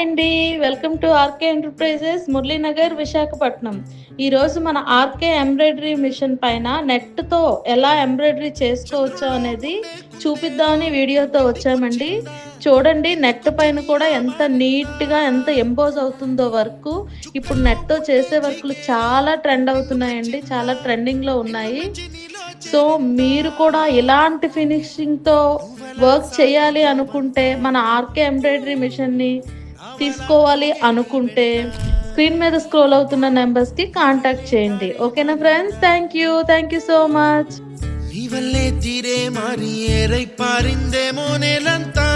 Hi అండి. Welcome to RK enterprises Muralinagar Visakhapatnam. ఈరోజు మన ఆర్కే ఎంబ్రాయిడరీ మిషన్ పైన నెట్తో ఎలా ఎంబ్రాయిడరీ చేసుకోవచ్చో అనేది చూపిద్దామని వీడియోతో వచ్చామండి. చూడండి, నెట్ పైన కూడా ఎంత నీట్గా ఎంత ఎంబోజ్ అవుతుందో వర్క్. ఇప్పుడు నెట్తో చేసే వర్క్లు చాలా ట్రెండ్ అవుతున్నాయండి, చాలా ట్రెండింగ్లో ఉన్నాయి. సో మీరు కూడా ఇలాంటి ఫినిషింగ్తో వర్క్ చేయాలి అనుకుంటే మన ఆర్కే ఎంబ్రాయిడరీ మిషన్ని తీసుకోవాలి అనుకుంటే స్క్రీన్ మీద స్క్రోల్ అవుతున్న నెంబర్స్కి కాంటాక్ట్ చేయండి. ఓకేనా friends? Thank you so much. నీ వల్లే తీరే మారి ఏరై పారిందేమో నేలంతా